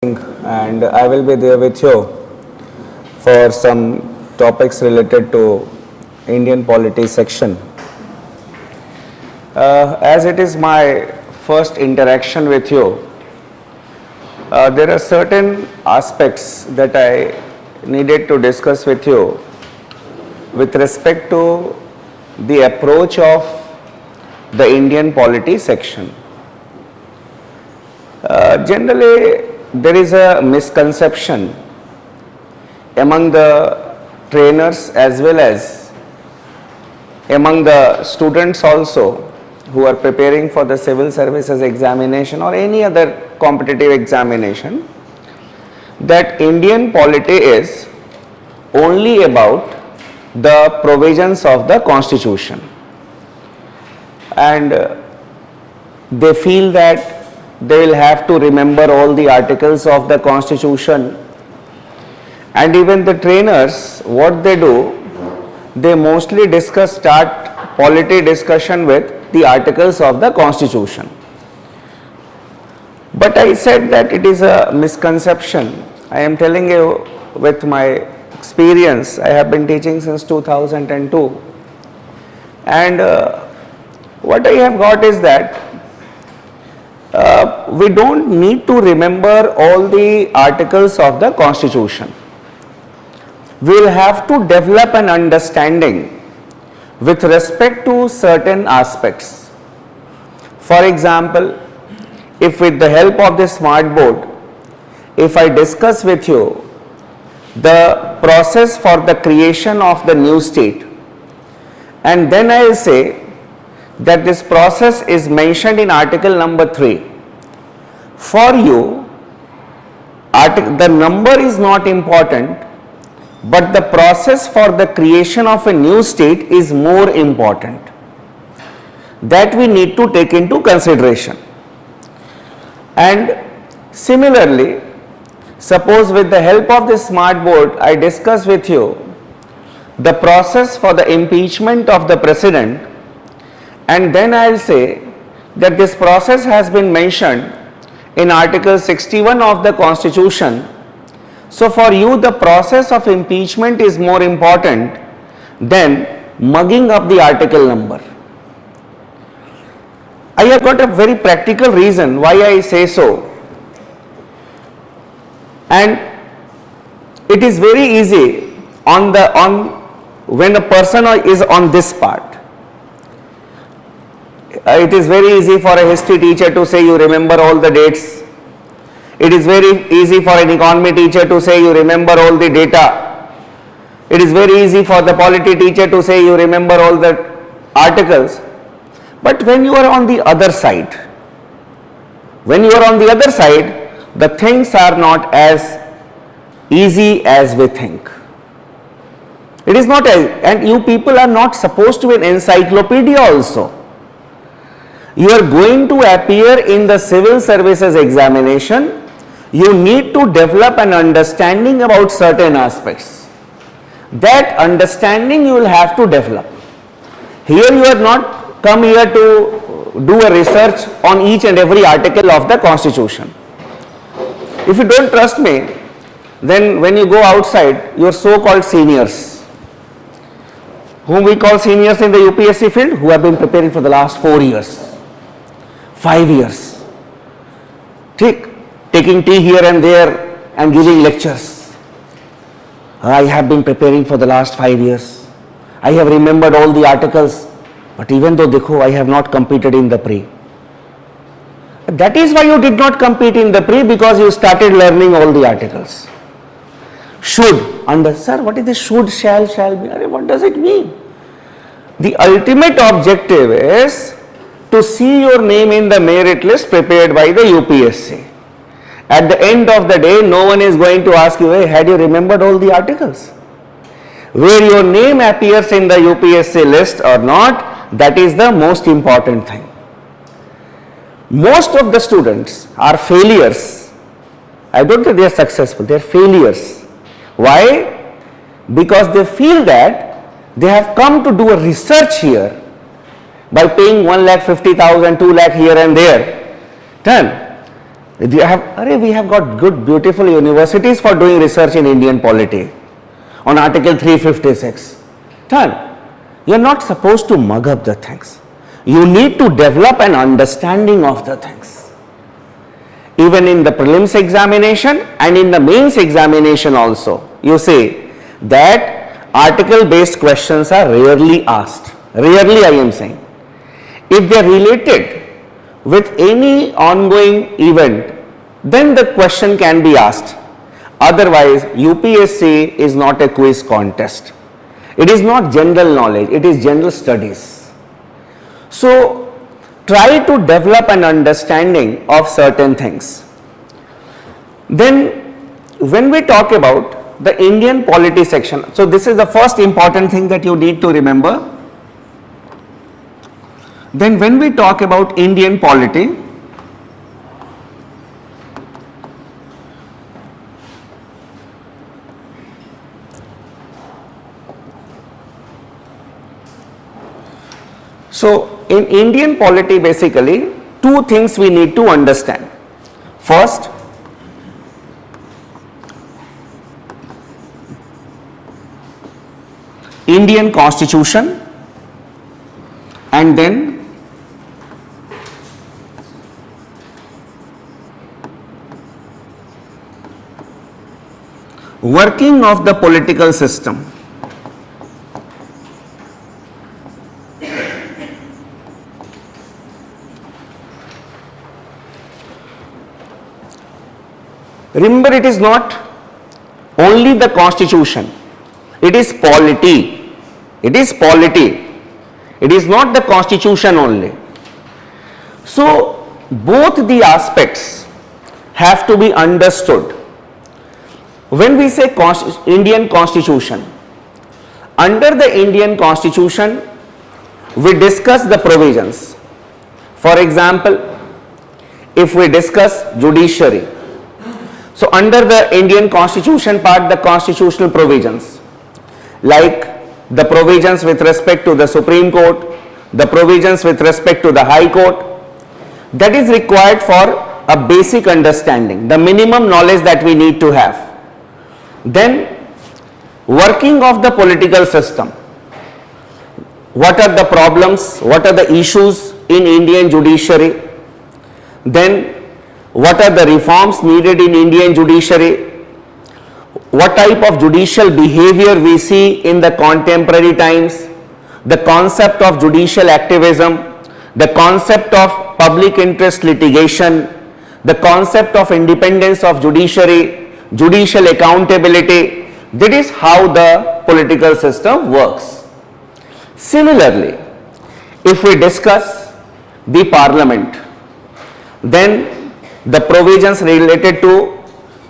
and I will be there with you for some topics related to Indian polity section. As it is my first interaction with you, there are certain aspects that I needed to discuss with you with respect to the approach of the Indian polity section. Generally, there is a misconception among the trainers as well as among the students also who are preparing for the civil services examination or any other competitive examination, that Indian polity is only about the provisions of the constitution, and they feel that they will have to remember all the articles of the constitution. And even the trainers, what they do, they mostly start polity discussion with the articles of the constitution. But I said that it is a misconception. I am telling you with my experience. I have been teaching since 2002, and what I have got is that we don't need to remember all the articles of the constitution. We will have to develop an understanding with respect to certain aspects. For example, if with the help of the smart board, if I discuss with you the process for the creation of the new state, and then I will say that this process is mentioned in article number 3. For you, the number is not important, but the process for the creation of a new state is more important. That we need to take into consideration. And similarly, suppose with the help of the smart board, I discuss with you the process for the impeachment of the president, and then I will say that this process has been mentioned in article 61 of the constitution. So for you, the process of impeachment is more important than mugging up the article number. I have got a very practical reason why I say so, and it is very easy when a person is on this part. It is very easy for a history teacher to say you remember all the dates. It is very easy for an economy teacher to say you remember all the data. It is very easy for the polity teacher to say you remember all the articles. But when you are on the other side, the things are not as easy as we think. It is not, and you people are not supposed to be an encyclopedia also. You are going to appear in the civil services examination. You need to develop an understanding about certain aspects. That understanding you will have to develop. Here you are not come here to do a research on each and every article of the constitution. If you don't trust me, then when you go outside, your so-called seniors, whom we call seniors in the UPSC field, who have been preparing for the last 4 years, 5 years, taking tea here and there and giving lectures. I have been preparing for the last 5 years. I have remembered all the articles, but even though dekho, I have not competed in the pre. That is why you did not compete in the pre, because you started learning all the articles. Should, sir, what is this should, shall be? What does it mean? The ultimate objective is to see your name in the merit list prepared by the UPSC. At the end of the day, no one is going to ask you, hey, had you remembered all the articles? Where your name appears in the UPSC list or not, that is the most important thing. Most of the students are failures. I don't think they are successful, they are failures. Why? Because they feel that they have come to do a research here by paying 1,50,000, 2 lakh here and there. Done. We have got good, beautiful universities for doing research in Indian polity on Article 356. Done. You're not supposed to mug up the things. You need to develop an understanding of the things. Even in the prelims examination and in the mains examination also, you see that article based questions are rarely asked. Rarely, I am saying. If they are related with any ongoing event, then the question can be asked. Otherwise, UPSC is not a quiz contest. It is not general knowledge, it is general studies. So, try to develop an understanding of certain things. Then, when we talk about the Indian polity section, so this is the first important thing that you need to remember. Then when we talk about Indian polity, so in Indian polity basically two things we need to understand. First, Indian Constitution, and then working of the political system. Remember, it is not only the constitution, it is polity. It is polity. It is not the constitution only. So, both the aspects have to be understood. When we say Indian Constitution, under the Indian Constitution, we discuss the provisions. For example, if we discuss judiciary, so under the Indian Constitution part, the constitutional provisions, like the provisions with respect to the Supreme Court, the provisions with respect to the High Court, that is required for a basic understanding, the minimum knowledge that we need to have. Then working of the political system. What are the problems? What are the issues in Indian judiciary? Then what are the reforms needed in Indian judiciary? What type of judicial behavior we see in the contemporary times? The concept of judicial activism, the concept of public interest litigation, the concept of independence of judiciary, judicial accountability. That is how the political system works. Similarly, if we discuss the parliament, then the provisions related to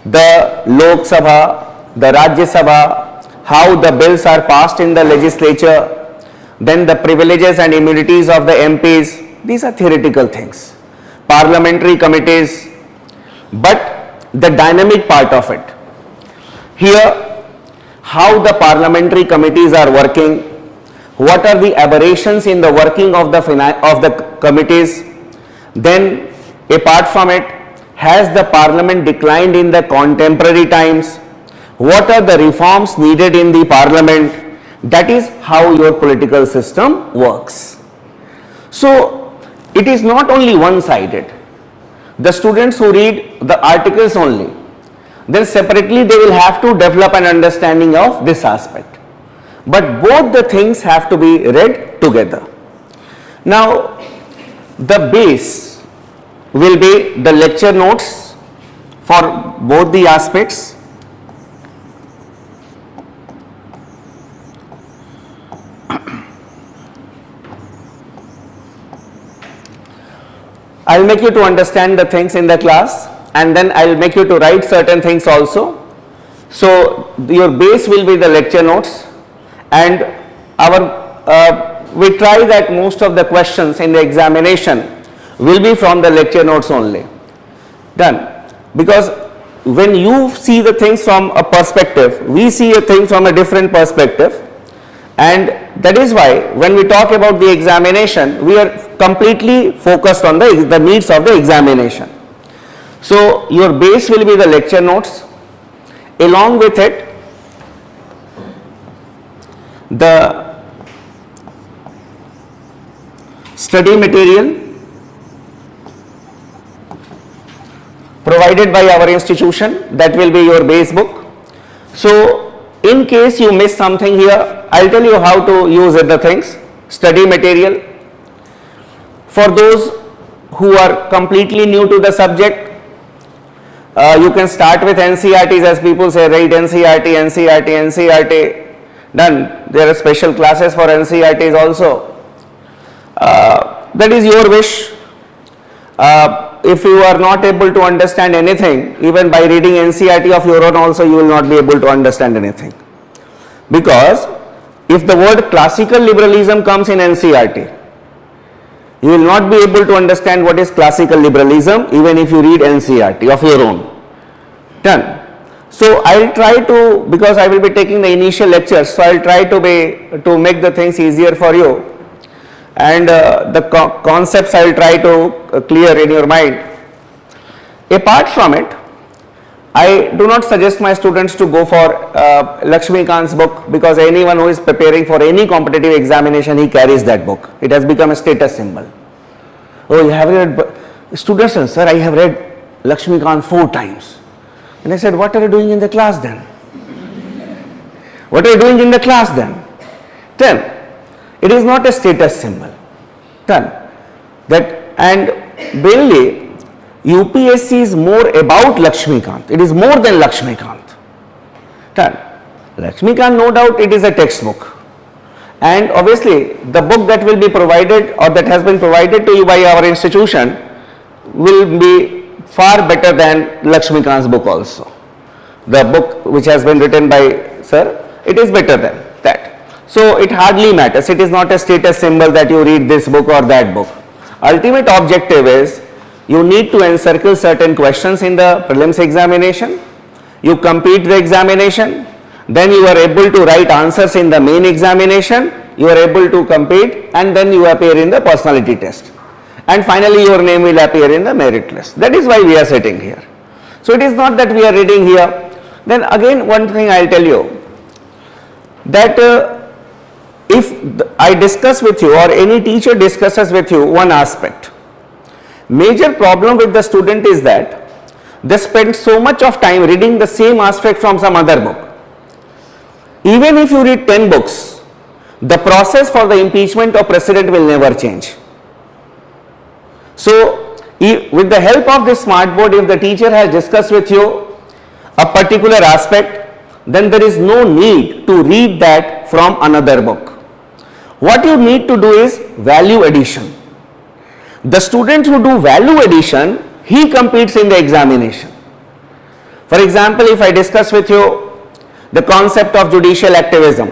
the Lok Sabha, the Rajya Sabha, how the bills are passed in the legislature, then the privileges and immunities of the MPs, these are theoretical things. Parliamentary committees, but the dynamic part of it. Here, how the parliamentary committees are working, what are the aberrations in the working of the committees, then apart from it, has the parliament declined in the contemporary times, what are the reforms needed in the parliament. That is how your political system works. So, it is not only one-sided. The students who read the articles only, then separately they will have to develop an understanding of this aspect. But both the things have to be read together. Now, the base will be the lecture notes for both the aspects. I will make you to understand the things in the class, and then I will make you to write certain things also. So, your base will be the lecture notes, and we try that most of the questions in the examination will be from the lecture notes only. Done. Because when you see the things from a perspective, we see a thing from a different perspective, and that is why when we talk about the examination, we are completely focused on the needs of the examination. So your base will be the lecture notes, along with it the study material provided by our institution, that will be your base book. So in case you miss something here, I'll tell you how to use the things. Study material. For those who are completely new to the subject, you can start with NCERTs, as people say, right? NCERT, done. There are special classes for NCERTs also. That is your wish. If you are not able to understand anything, even by reading NCERT of your own also, you will not be able to understand anything. Because if the word classical liberalism comes in NCERT, you will not be able to understand what is classical liberalism even if you read NCERT of your own. Done. So I will try to, because I will be taking the initial lectures, so I will try to make the things easier for you, and the concepts I will try to clear in your mind. Apart from it, I do not suggest my students to go for Lakshmikant's book, because anyone who is preparing for any competitive examination, he carries that book. It has become a status symbol. Oh, you have read, students, sir, I have read Lakshmikant 4 times. And I said, what are you doing in the class then? What are you doing in the class then? Then, it is not a status symbol. Done. That, and mainly, UPSC is more about Lakshmikant. It is more than Lakshmikant. Done. Lakshmikant, no doubt, it is a textbook. And obviously, the book that will be provided or that has been provided to you by our institution will be far better than Lakshmikant's book also. The book which has been written by sir, it is better than that. So it hardly matters. It is not a status symbol that you read this book or that book. Ultimate objective is you need to encircle certain questions in the prelims examination. You complete the examination. Then you are able to write answers in the main examination. You are able to compete, and then you appear in the personality test. And finally your name will appear in the merit list. That is why we are sitting here. So it is not that we are reading here. Then again, one thing I will tell you, that if I discuss with you or any teacher discusses with you one aspect, major problem with the student is that they spend so much of time reading the same aspect from some other book. Even if you read 10 books, the process for the impeachment of president will never change. So, with the help of this smart board, if the teacher has discussed with you a particular aspect, then there is no need to read that from another book. What you need to do is value addition. The student who do value addition, he competes in the examination. For example, if I discuss with you the concept of judicial activism,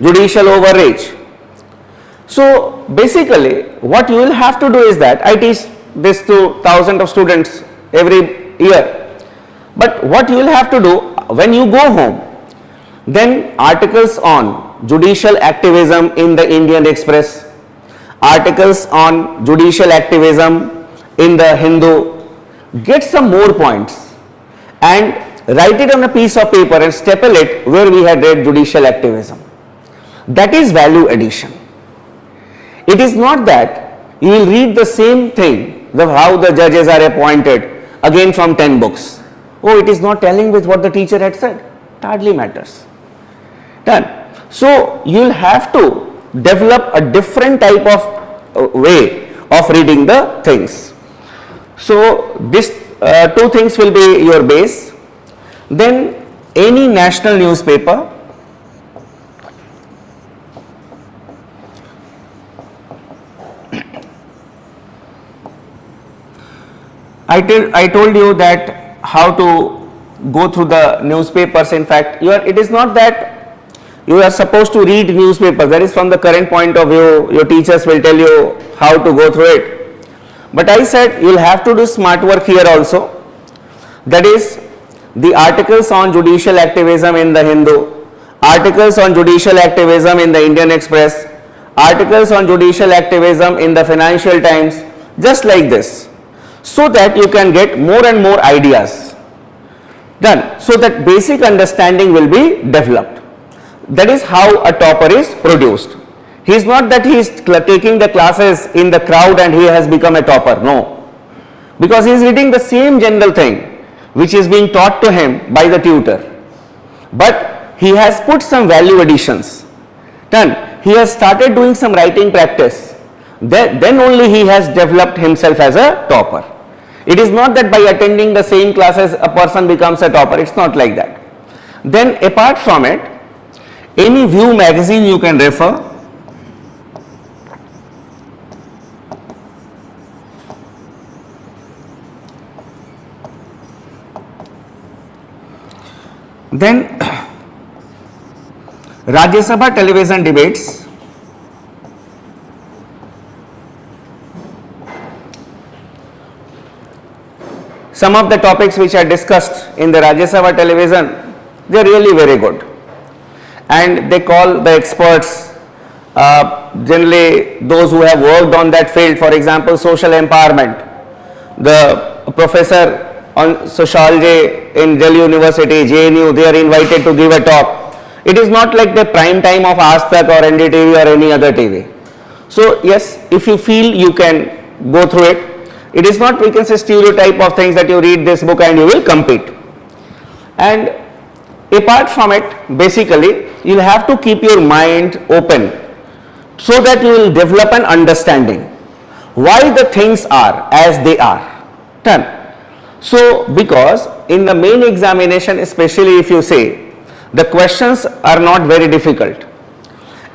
judicial overreach. So basically what you will have to do is that I teach this to thousands of students every year. But what you will have to do when you go home, then articles on judicial activism in the Indian Express, articles on judicial activism in the Hindu, get some more points and write it on a piece of paper and staple it where we had read judicial activism. That is value addition. It is not that you will read the same thing, how the judges are appointed, again from 10 books. Oh, it is not telling with what the teacher had said. It hardly matters. Done. So you will have to develop a different type of way of reading the things. So this 2 things will be your base. Then any national newspaper, I told you that how to go through the newspapers. In fact, it is not that you are supposed to read newspapers. That is from the current point of view. Your teachers will tell you how to go through it. But I said you will have to do smart work here also. That is the articles on judicial activism in the Hindu, articles on judicial activism in the Indian Express, articles on judicial activism in the Financial Times, just like this. so that you can get more and more ideas. Done. So that basic understanding will be developed. That is how a topper is produced. He is not that he is taking the classes in the crowd and he has become a topper. No. Because he is reading the same general thing which is being taught to him by the tutor. But he has put some value additions. Done. He has started doing some writing practice. Then only he has developed himself as a topper. It is not that by attending the same classes a person becomes a topper. It's not like that. Then apart from it, any View magazine you can refer. Then Rajya Sabha television debates. Some of the topics which are discussed in the Rajya Sabha television, they are really very good. And they call the experts, generally those who have worked on that field, for example, social empowerment. The professor on sociology in Delhi University, JNU, they are invited to give a talk. It is not like the prime time of Aaj Tak or NDTV or any other TV. So yes, if you feel you can go through it. It is not, we can say, stereotype of things that you read this book and you will compete. And apart from it, basically, you will have to keep your mind open so that you will develop an understanding why the things are as they are. Done. So, because in the main examination, especially if you say, the questions are not very difficult.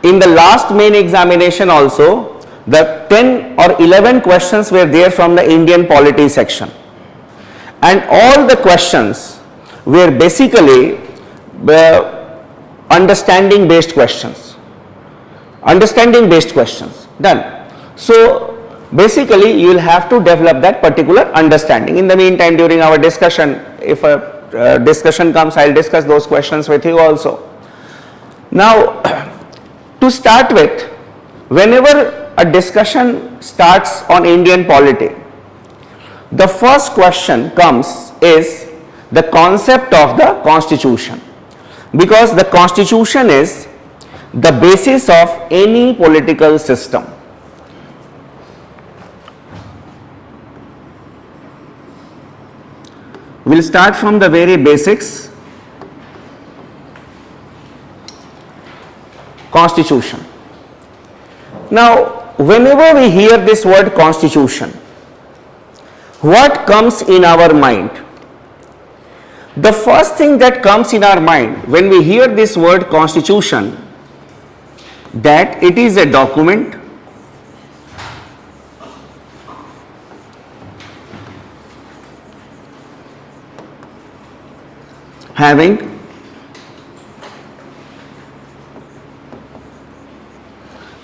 In the last main examination also, the 10 or 11 questions were there from the Indian polity section, and all the questions were basically understanding based questions. Done. So basically you will have to develop that particular understanding. In the meantime, during our discussion, if a discussion comes, I will discuss those questions with you also. Now to start with, whenever a discussion starts on Indian polity, the first question comes is the concept of the constitution, because the constitution is the basis of any political system. We will start from the very basics. Constitution. Now, whenever we hear this word constitution, what comes in our mind? The first thing that comes in our mind when we hear this word constitution, that it is a document having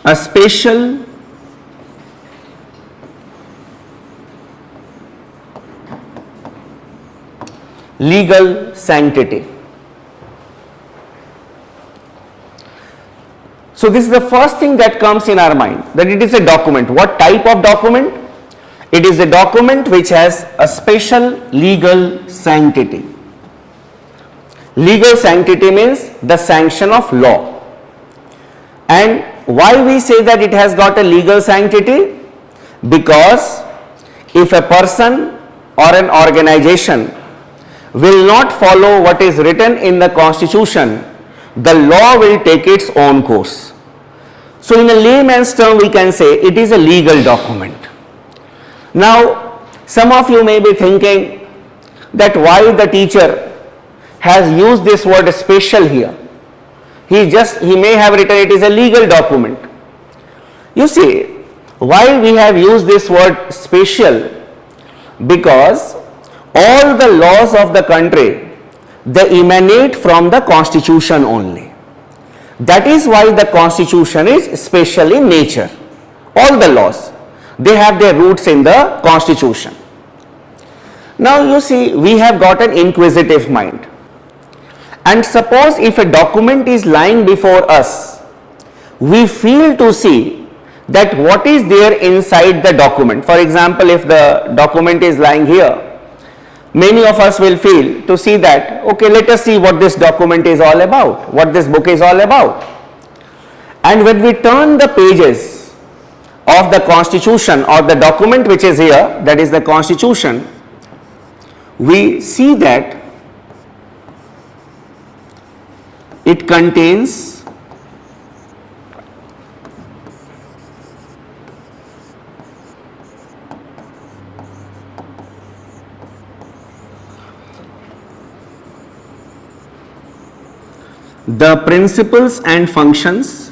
a special legal sanctity. So this is the first thing that comes in our mind, that it is a document. What type of document? It is a document which has a special legal sanctity. Legal sanctity means the sanction of law. And why we say that it has got a legal sanctity? Because if a person or an organization will not follow what is written in the constitution, the law will take its own course. So in a layman's term, we can say it is a legal document. Now, some of you may be thinking that why the teacher has used this word special here. He may have written it is a legal document. You see, why we have used this word special? Because all the laws of the country, they emanate from the constitution only. That is why the constitution is special in nature. All the laws, they have their roots in the constitution. Now you see, we have got an inquisitive mind. And suppose if a document is lying before us, we feel to see that what is there inside the document. For example, if the document is lying here, many of us will feel to see that, okay, let us see what this document is all about, what this book is all about. And when we turn the pages of the constitution or the document which is here, that is the constitution, we see that it contains the principles and functions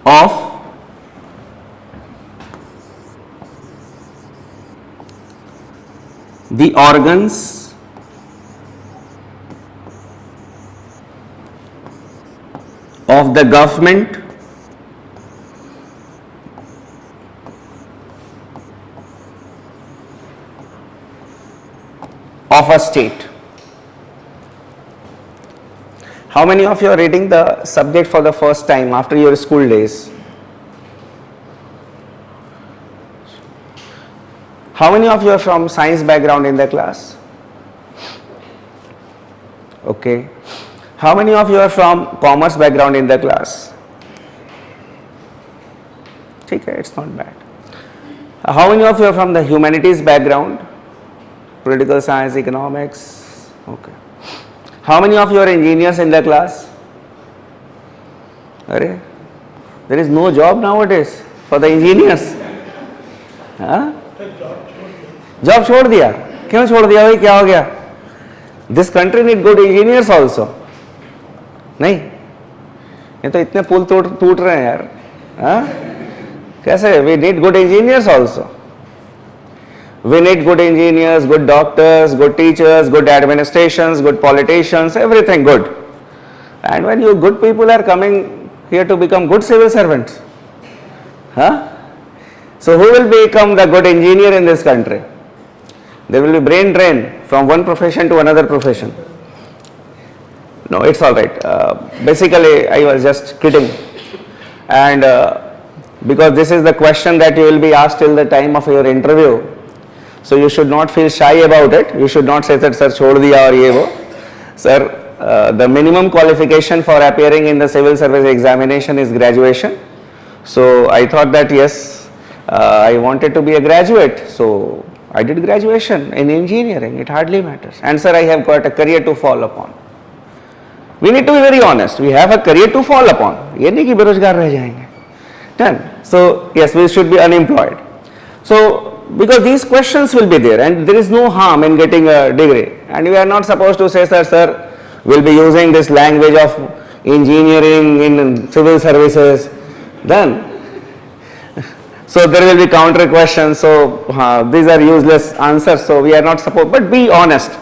of the organs of the government of a state. How many of you are reading the subject for the first time after your school days? How many of you are from science background in the class? Okay. How many of you are from commerce background in the class? Okay, it's not bad. How many of you are from the humanities background? Political science, economics. Okay. How many of you are engineers in the class? Arey, there is no job nowadays for the engineers. हाँ? Job छोड़ दिया. क्यों छोड़ दिया भाई, क्या हो गया? This country need good engineers also. नहीं, ये तो इतने पुल टूट रहे हैं यार. हाँ? कैसे? We need good engineers also. We need good engineers, good doctors, good teachers, good administrations, good politicians, everything good. And when you good people are coming here to become good civil servants, huh? So who will become the good engineer in this country? There will be brain drain from one profession to another profession. No, it's all right. Basically, I was just kidding. And because this is the question that you will be asked till the time of your interview, so you should not feel shy about it. You should not say that, sir, chhod diya aur ye wo. Sir, the minimum qualification for appearing in the civil service examination is graduation. So I thought that yes, I wanted to be a graduate. So I did graduation in engineering. It hardly matters. And sir, I have got a career to fall upon. We need to be very honest. We have a career to fall upon. ये नहीं कि बेरोजगार रह जाएंगे. Done. So yes, we should be unemployed. So because these questions will be there, and there is no harm in getting a degree. And we are not supposed to say, sir, we'll be using this language of engineering in civil services. Done. So there will be counter questions. So these are useless answers. So we are not supposed. But be honest.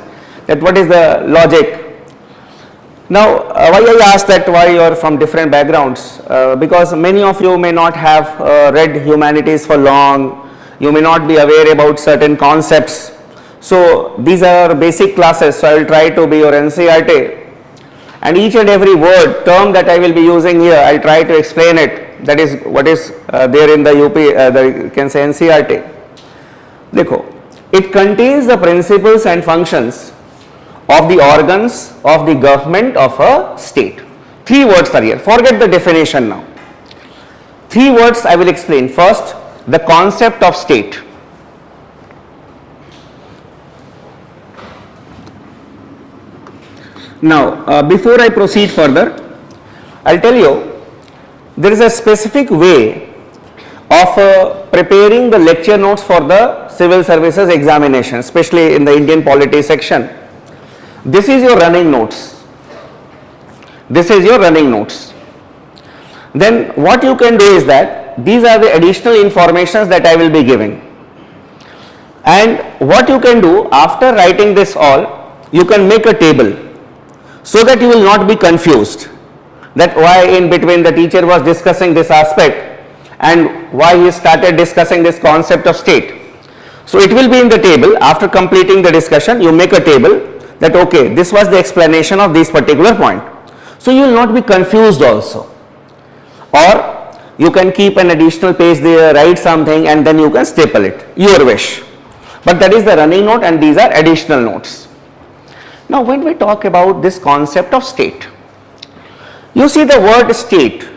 That what is the logic? Now, why I asked that why you are from different backgrounds? Because many of you may not have read humanities for long. You may not be aware about certain concepts. So these are basic classes. So I will try to be your NCERT. And each and every word, term that I will be using here, I will try to explain it. That is what is there in the UP, you can say NCERT. Dekho, it contains the principles and functions of the organs of the government of a state. 3 words are here. Forget the definition now. 3 words I will explain. First, the concept of state. Now, before I proceed further, I'll tell you, there is a specific way of preparing the lecture notes for the civil services examination, especially in the Indian polity section. This is your running notes. This is your running notes. Then what you can do is that these are the additional informations that I will be giving. And what you can do after writing this all, you can make a table so that you will not be confused that why in between the teacher was discussing this aspect and why he started discussing this concept of state. So it will be in the table. After completing the discussion, you make a table that okay, this was the explanation of this particular point. So you will not be confused also. Or you can keep an additional page there, write something and then you can staple it, your wish. But that is the running note and these are additional notes. Now when we talk about this concept of state, you see the word state,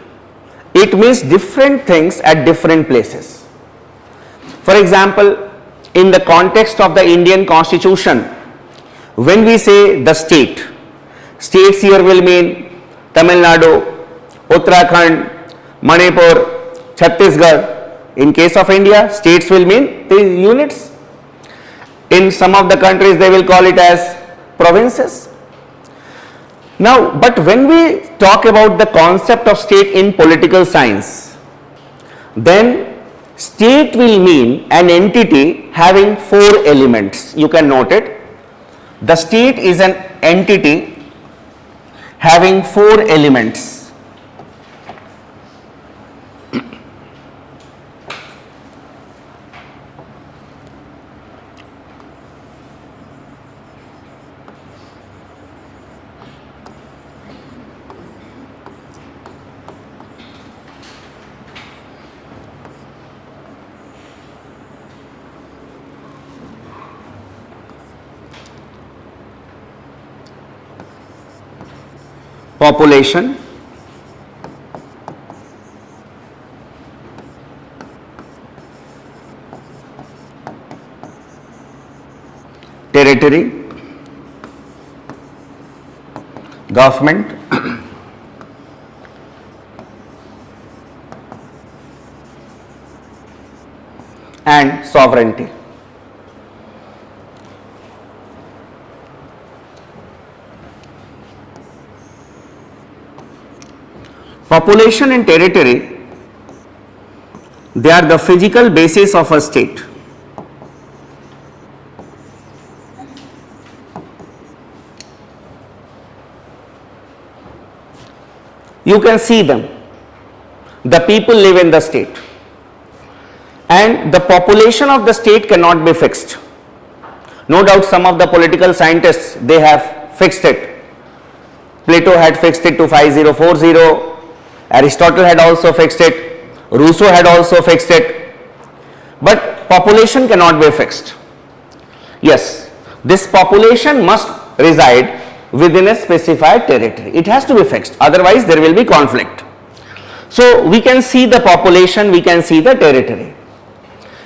it means different things at different places. For example, in the context of the Indian Constitution, when we say the state, states here will mean Tamil Nadu, Uttarakhand, Manipur, Chhattisgarh. In case of India, states will mean the units. In some of the countries, they will call it as provinces. Now, but when we talk about the concept of state in political science, then state will mean an entity having 4 elements. You can note it. The state is an entity having 4 elements. Population, territory, government, and sovereignty. Population and territory, they are the physical basis of a state. You can see them. The people live in the state. And the population of the state cannot be fixed. No doubt some of the political scientists, they have fixed it. Plato had fixed it to 5040. Aristotle had also fixed it, Rousseau had also fixed it, but population cannot be fixed. Yes, this population must reside within a specified territory. It has to be fixed, otherwise there will be conflict. So we can see the population, we can see the territory.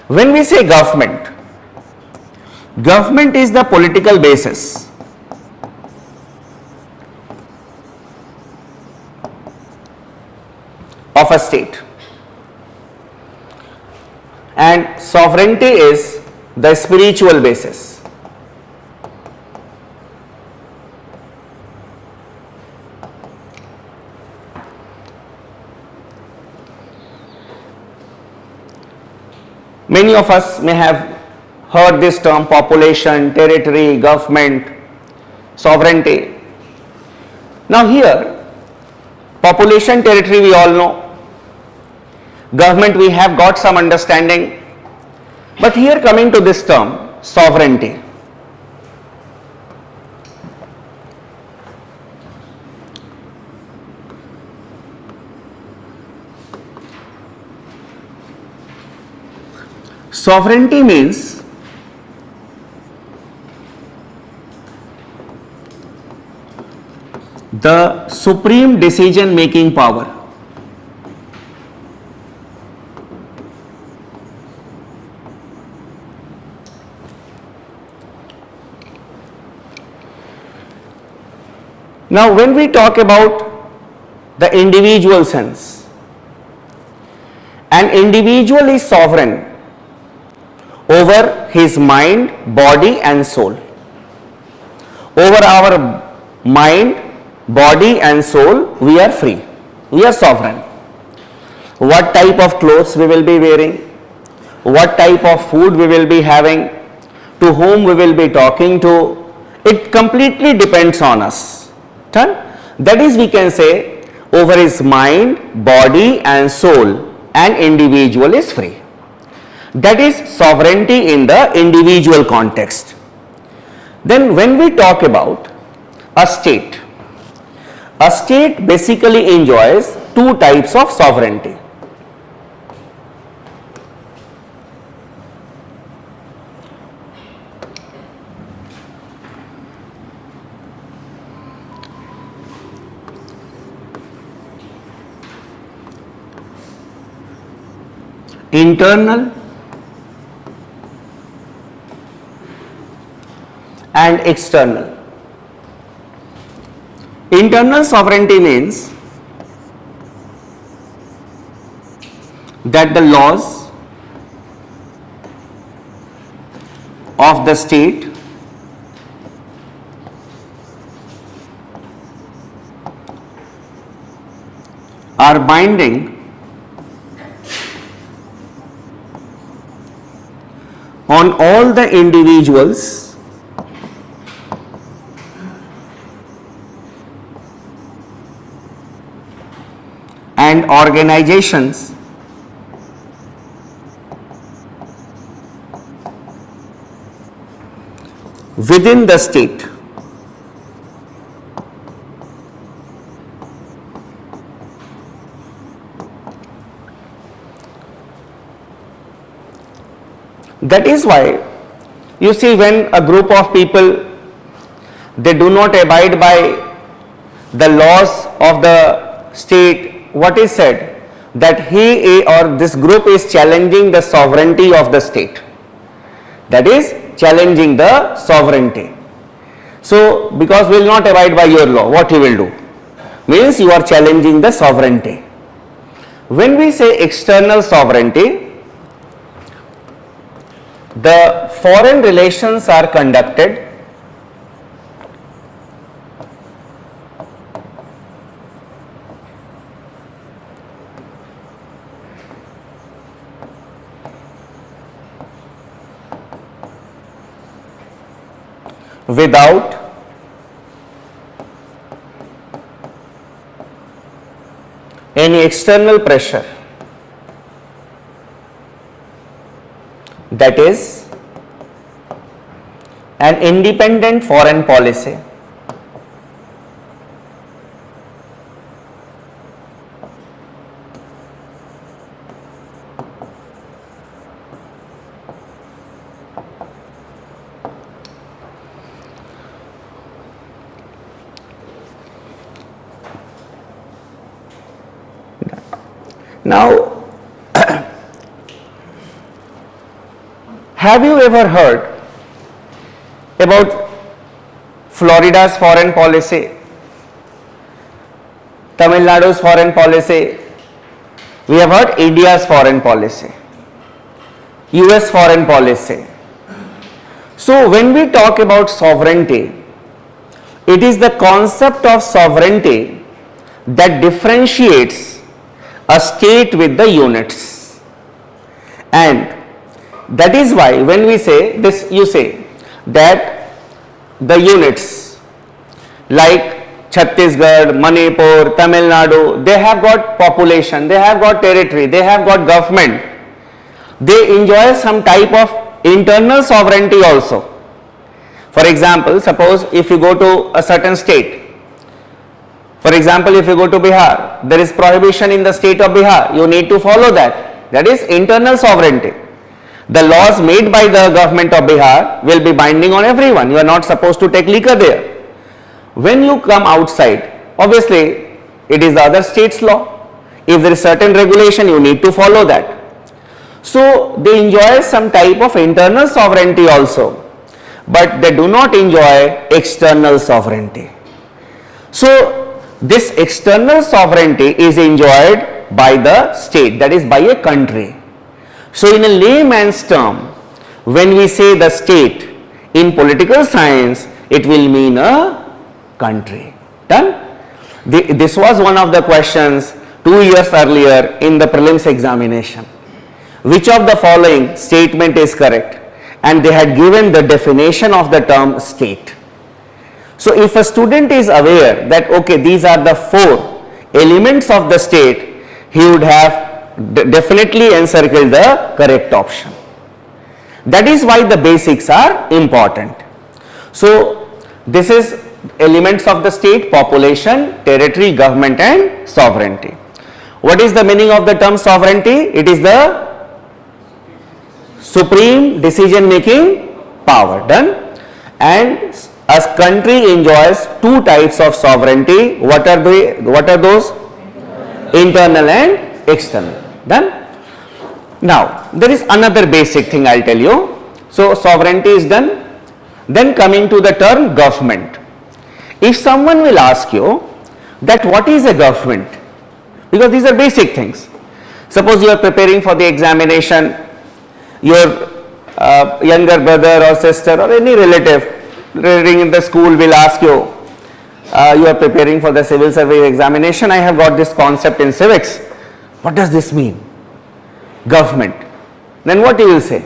When we say government, government is the political basis. Of a state, and sovereignty is the spiritual basis. Many of us may have heard this term: population, territory, government, sovereignty. Now here, population, territory we all know, government we have got some understanding, but here coming to this term, sovereignty. Sovereignty means the supreme decision making power. Now when we talk about the individual sense, an individual is sovereign over his mind, body and soul. Over our mind, body and soul, we are free, we are sovereign. What type of clothes we will be wearing, what type of food we will be having, to whom we will be talking to, it completely depends on us. That is, we can say, over his mind, body and soul, an individual is free. That is sovereignty in the individual context. Then when we talk about a state A state basically enjoys two types of sovereignty. Internal and external. Internal sovereignty means that the laws of the state are binding on all the individuals and organizations within the state. That is why you see, when a group of people, they do not abide by the laws of the state, what is said? That he or this group is challenging the sovereignty of the state. That is challenging the sovereignty. So, because we will not abide by your law, what you will do? Means you are challenging the sovereignty. When we say external sovereignty, the foreign relations are conducted without any external pressure. That is an independent foreign policy. Now, have you ever heard about Florida's foreign policy, Tamil Nadu's foreign policy? We have heard India's foreign policy, US foreign policy. So, when we talk about sovereignty, it is the concept of sovereignty that differentiates a state with the units. And that is why when we say this, you say that the units like Chhattisgarh, Manipur, Tamil Nadu, they have got population, they have got territory, they have got government. They enjoy some type of internal sovereignty also. For example, suppose if you go to a certain state, for example, if you go to Bihar, there is prohibition in the state of Bihar, you need to follow that. That is internal sovereignty. The laws made by the government of Bihar will be binding on everyone. You are not supposed to take liquor there. When you come outside, obviously it is the other state's law. If there is certain regulation, you need to follow that. So they enjoy some type of internal sovereignty also, but they do not enjoy external sovereignty. So this external sovereignty is enjoyed by the state, that is by a country. So in a layman's term, when we say the state in political science, it will mean a country. Done? This was one of the questions 2 years earlier in the prelims examination. Which of the following statement is correct? And they had given the definition of the term state. So if a student is aware that okay, these are the 4 elements of the state, he would have definitely encircled the correct option. That is why the basics are important. So this is elements of the state: population, territory, government and sovereignty. What is the meaning of the term sovereignty? It is the supreme decision making power. Done. And a country enjoys two types of sovereignty. What are those? Internal and external. Done. Now there is another basic thing I'll tell you. So sovereignty is done. Then coming to the term government. If someone will ask you that what is a government, because these are basic things. Suppose you are preparing for the examination, your younger brother or sister or any relative reading in the school will ask you, you are preparing for the civil service examination, I have got this concept in civics. What does this mean? Government. Then what you will say?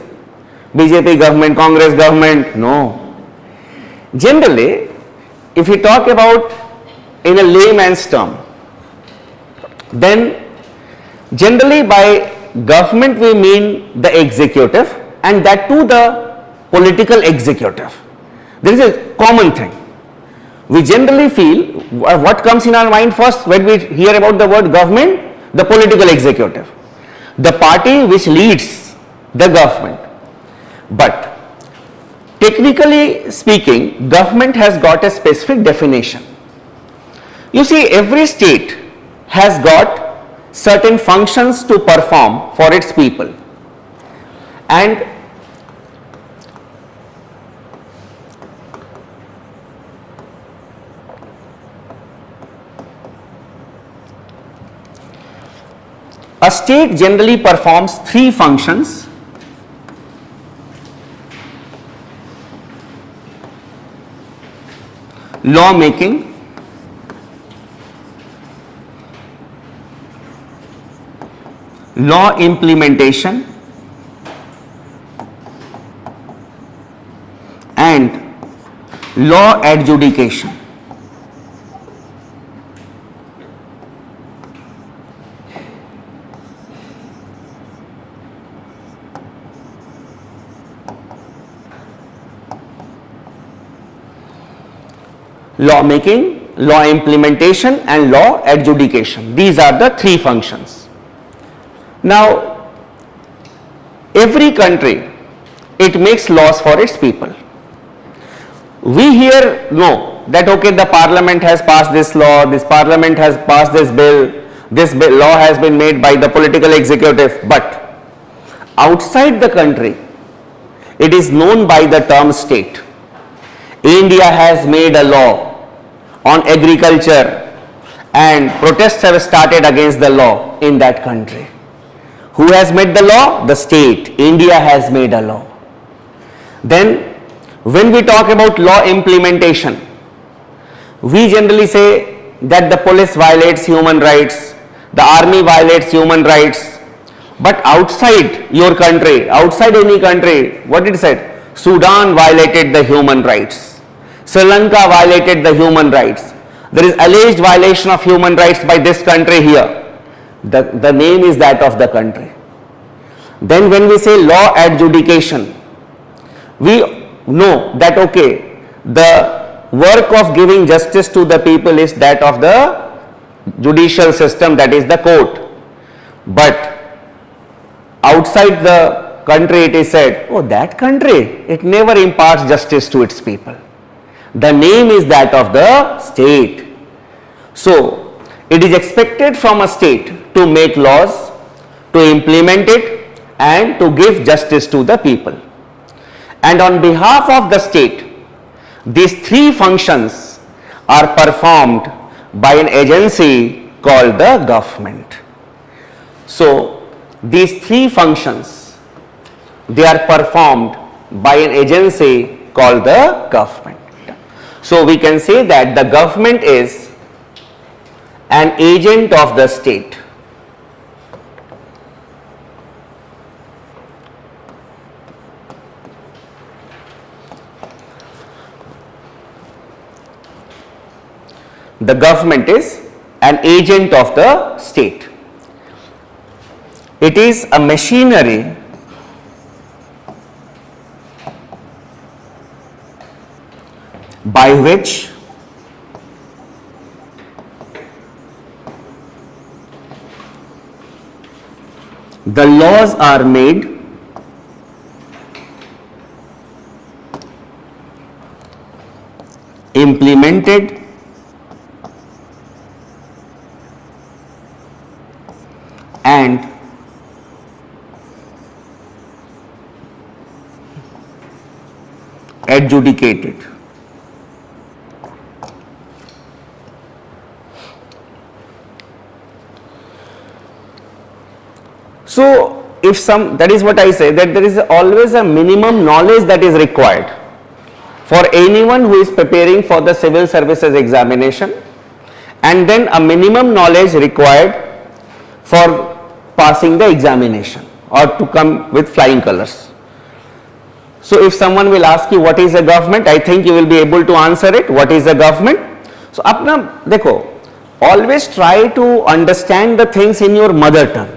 BJP government, Congress government? No. Generally, if we talk about in a layman's term, then generally by government we mean the executive, and that too the political executive. There is a common thing. We generally feel what comes in our mind first when we hear about the word government, the political executive, the party which leads the government. But technically speaking, government has got a specific definition. You see, every state has got certain functions to perform for its people, and a state generally performs three functions: law making, law implementation and law adjudication. Law making, law implementation and law adjudication. These are the three functions. Now, every country, it makes laws for its people. We here know that okay, the parliament has passed this law, this parliament has passed this law has been made by the political executive, but outside the country, it is known by the term state. India has made a law on agriculture and protests have started against the law in that country. Who has made the law? The state. India has made a law. Then when we talk about law implementation, we generally say that the police violates human rights, the army violates human rights, but outside your country, outside any country, what it said? Sudan violated the human rights. Sri Lanka violated the human rights. There is alleged violation of human rights by this country here. The name is that of the country. Then when we say law adjudication, we know that okay, the work of giving justice to the people is that of the judicial system, that is the court. But outside the country it is said, oh, that country, it never imparts justice to its people. The name is that of the state. So, it is expected from a state to make laws, to implement it and to give justice to the people. And on behalf of the state, these three functions are performed by an agency called the government. So, these three functions, they are performed by an agency called the government. So, we can say that the government is an agent of the state. The government is an agent of the state. It is a machinery by which the laws are made implemented and adjudicated. So if that is what I say, that there is always a minimum knowledge that is required for anyone who is preparing for the civil services examination, and then a minimum knowledge required for passing the examination or to come with flying colors. So if someone will ask you what is a government, I think you will be able to answer it. What is a government? So apna dekho, always try to understand the things in your mother tongue.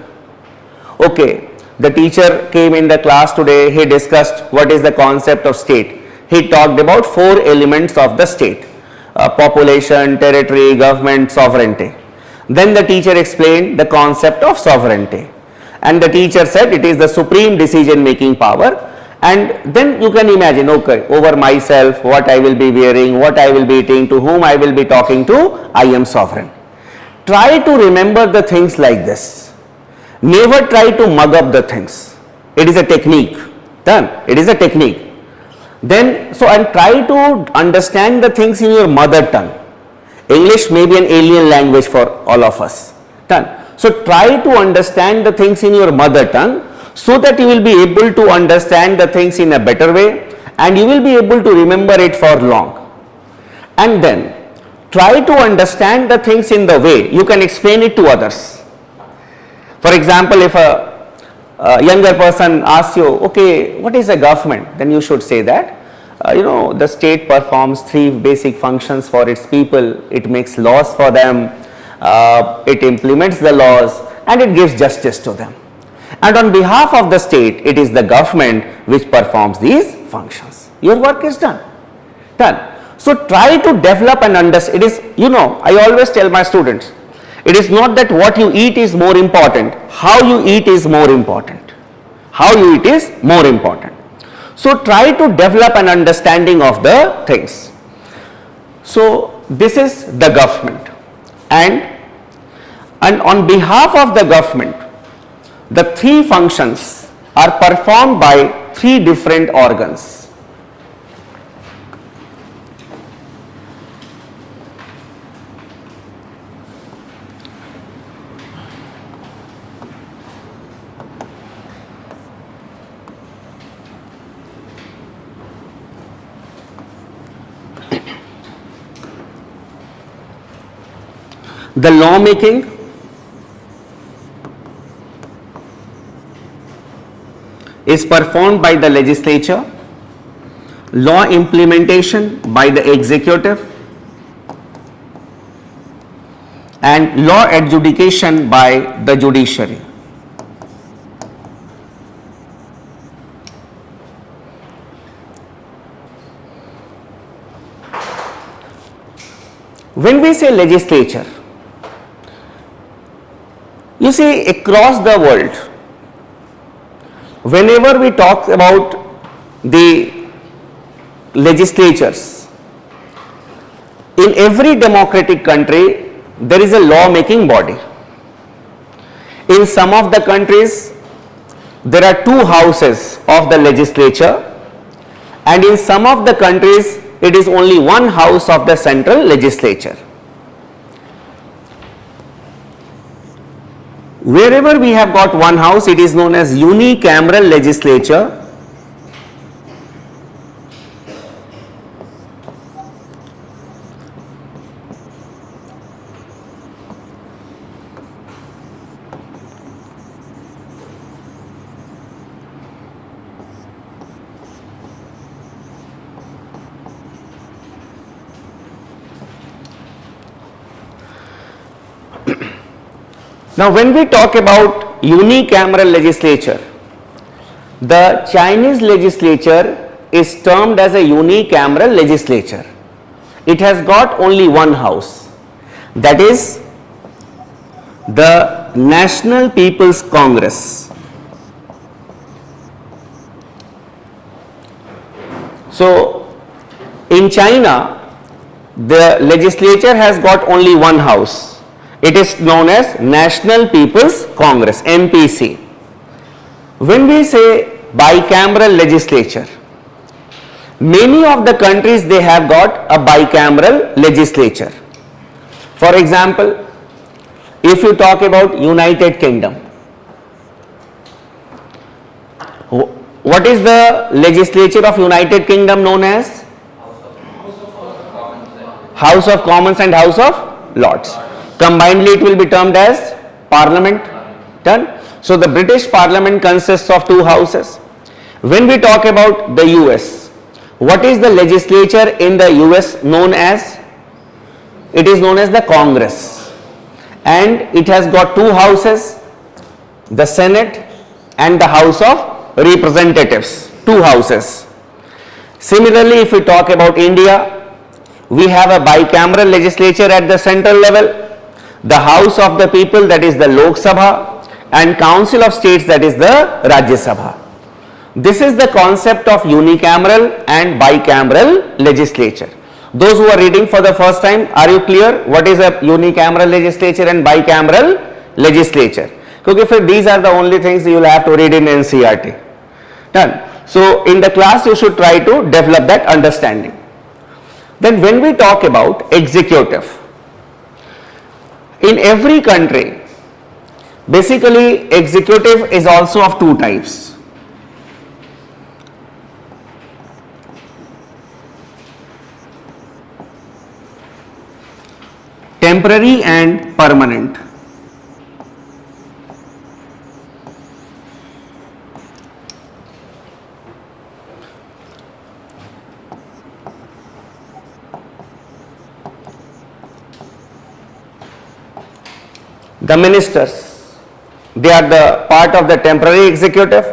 Okay, the teacher came in the class today, he discussed what is the concept of state. He talked about 4 elements of the state: population, territory, government, sovereignty. Then the teacher explained the concept of sovereignty, and the teacher said it is the supreme decision making power. And then you can imagine, okay, over myself, what I will be wearing, what I will be eating, to whom I will be talking to, I am sovereign. Try to remember the things like this. Never try to mug up the things. It is a technique. Done. It is a technique. Then, and try to understand the things in your mother tongue. English may be an alien language for all of us. Done. So try to understand the things in your mother tongue, so that you will be able to understand the things in a better way, and you will be able to remember it for long. And then try to understand the things in the way you can explain it to others. For example, if a younger person asks you, okay, what is a government? Then you should say that, the state performs 3 basic functions for its people. It makes laws for them, it implements the laws, and it gives justice to them. And on behalf of the state, it is the government which performs these functions. Your work is done. So try to develop and understand. It is, I always tell my students, it is not that what you eat is more important, how you eat is more important. How you eat is more important. So try to develop an understanding of the things. So this is the government, and on behalf of the government, the 3 functions are performed by 3 different organs. The lawmaking, is performed by the legislature, law implementation by the executive, and law adjudication by the judiciary. When we say legislature, you see, across the world, whenever we talk about the legislatures, in every democratic country, there is a law-making body. In some of the countries, there are 2 houses of the legislature, and in some of the countries, it is only 1 house of the central legislature. Wherever we have got 1 house, it is known as unicameral legislature. Now, when we talk about unicameral legislature, the Chinese legislature is termed as a unicameral legislature. It has got only 1 house, that is the National People's Congress. So in China, the legislature has got only one house. It is known as National People's Congress, NPC. When we say bicameral legislature, many of the countries, they have got a bicameral legislature. For example, if you talk about United Kingdom, what is the legislature of United Kingdom known as? House of Commons and House of Lords. Combinedly it will be termed as Parliament. Done. So the British Parliament consists of two houses. When we talk about the US, what is the legislature in the US known as? It is known as the Congress, and it has got two houses, the Senate and the House of Representatives, two houses. Similarly, if we talk about India, we have a bicameral legislature at the central level, the House of the People, that is the Lok Sabha, and Council of States, that is the Rajya Sabha. This is the concept of unicameral and bicameral legislature. Those who are reading for the first time, are you clear what is a unicameral legislature and bicameral legislature? Because these are the only things you will have to read in NCERT. Done. So in the class you should try to develop that understanding. Then when we talk about executive, in every country, basically executive is also of two types. Temporary and permanent. The ministers, they are the part of the temporary executive.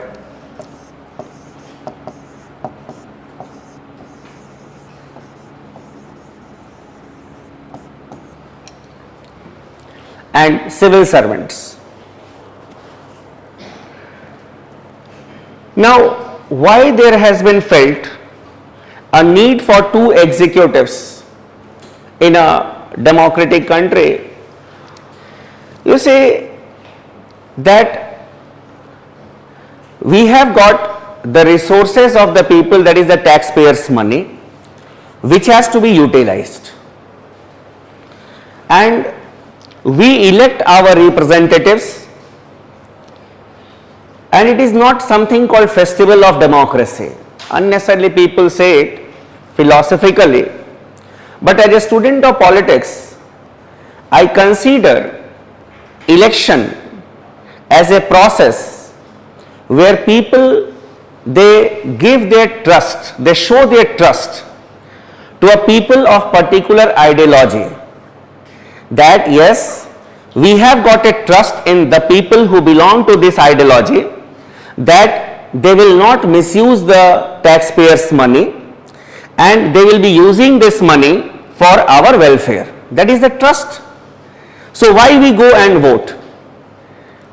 And civil servants. Now, why there has been felt a need for two executives in a democratic country? You see that we have got the resources of the people, that is the taxpayers' money, which has to be utilized, and we elect our representatives, and it is not something called festival of democracy. Unnecessarily people say it philosophically, but as a student of politics, I consider election as a process where people, they give their trust, they show their trust to a people of particular ideology, that yes, we have got a trust in the people who belong to this ideology, that they will not misuse the taxpayers' money and they will be using this money for our welfare. That is the trust. So why we go and vote?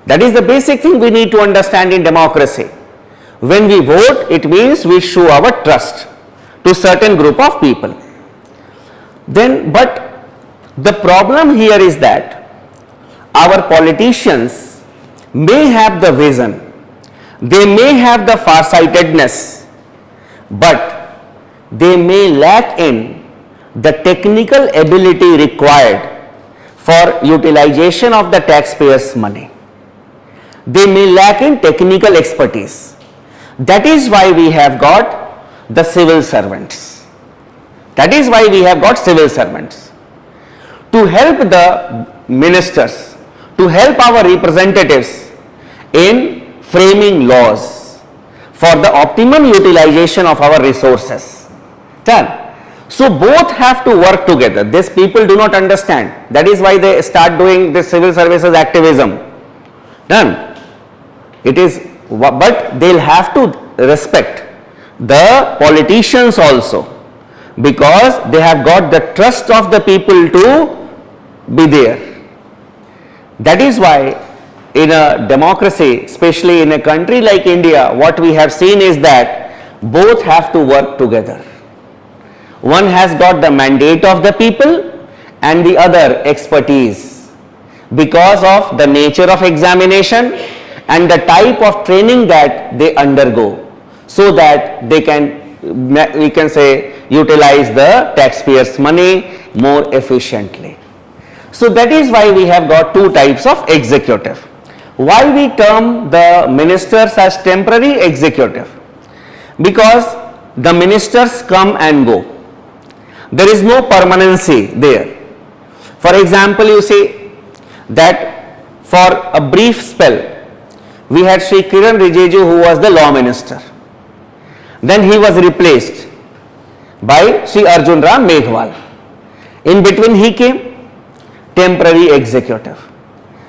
That is the basic thing we need to understand in democracy. When we vote, it means we show our trust to certain group of people. Then, but the problem here is that our politicians may have the vision, they may have the farsightedness, but they may lack in the technical ability required for utilization of the taxpayers' money. They may lack in technical expertise. That is why we have got the civil servants. That is why we have got civil servants. To help the ministers, to help our representatives in framing laws for the optimum utilization of our resources. Done. So both have to work together. These people do not understand. That is why they start doing this civil services activism. Done. It is, but they'll have to respect the politicians also, because they have got the trust of the people to be there. That is why in a democracy, especially in a country like India, what we have seen is that both have to work together. One has got the mandate of the people and the other expertise because of the nature of examination and the type of training that they undergo, so that they can, we can say, utilize the taxpayers' money more efficiently. So that is why we have got two types of executive. Why we term the ministers as temporary executive? Because the ministers come and go. There is no permanency there. For example, you see that for a brief spell, we had Sri Kiran Rijiju, who was the law minister. Then he was replaced by Sri Arjun Ram Meghwal. In between he came temporary executive.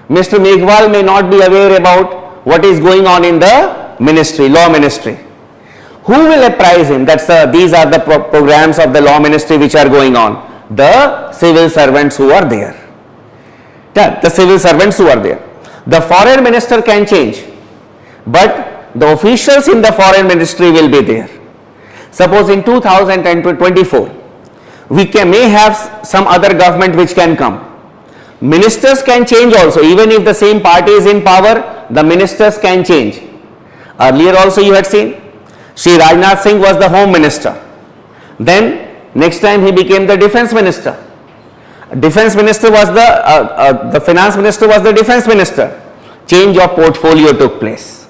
Mr. Meghwal may not be aware about what is going on in the ministry, law ministry. Who will apprise him? These are the programs of the law ministry which are going on. The civil servants who are there. The civil servants who are there. The foreign minister can change, but the officials in the foreign ministry will be there. Suppose in 2024, we may have some other government which can come. Ministers can change also. Even if the same party is in power, the ministers can change. Earlier also you had seen, Sri Rajnath Singh was the home minister. Then next time he became the defense minister. Defense minister was the finance minister was the defense minister. Change of portfolio took place.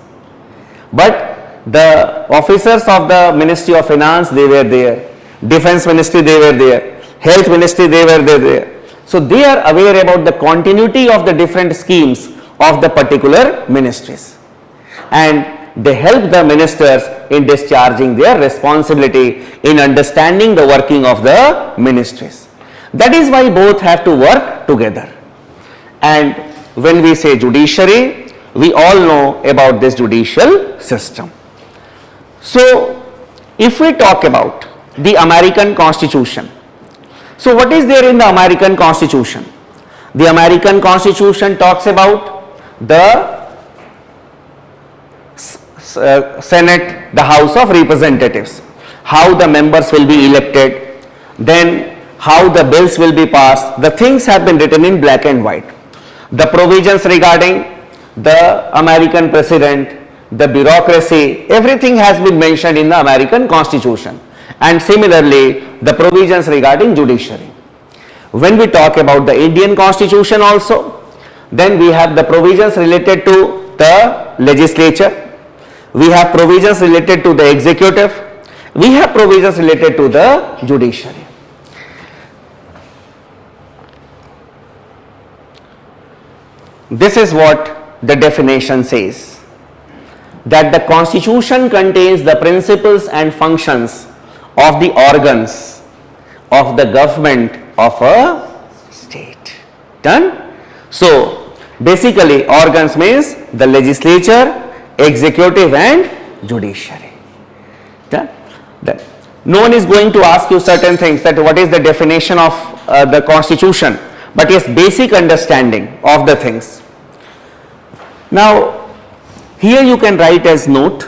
But the officers of the Ministry of Finance, they were there. Defense ministry, they were there. Health ministry, they were there. So they are aware about the continuity of the different schemes of the particular ministries. And they help the ministers in discharging their responsibility in understanding the working of the ministries. That is why both have to work together. And when we say judiciary, we all know about this judicial system. So, if we talk about the American Constitution, so what is there in the American Constitution? The American Constitution talks about the Senate, the House of Representatives, how the members will be elected, then how the bills will be passed. The things have been written in black and white. The provisions regarding the American president, the bureaucracy, everything has been mentioned in the American Constitution. And similarly, the provisions regarding judiciary. When we talk about the Indian Constitution also, then we have the provisions related to the legislature, we have provisions related to the executive, we have provisions related to the judiciary. This is what the definition says, that the Constitution contains the principles and functions of the organs of the government of a state. Done? So, basically organs means the legislature, executive and judiciary. Done? Done. No one is going to ask you certain things, that what is the definition of the Constitution, but yes, basic understanding of the things. Now, here you can write as note,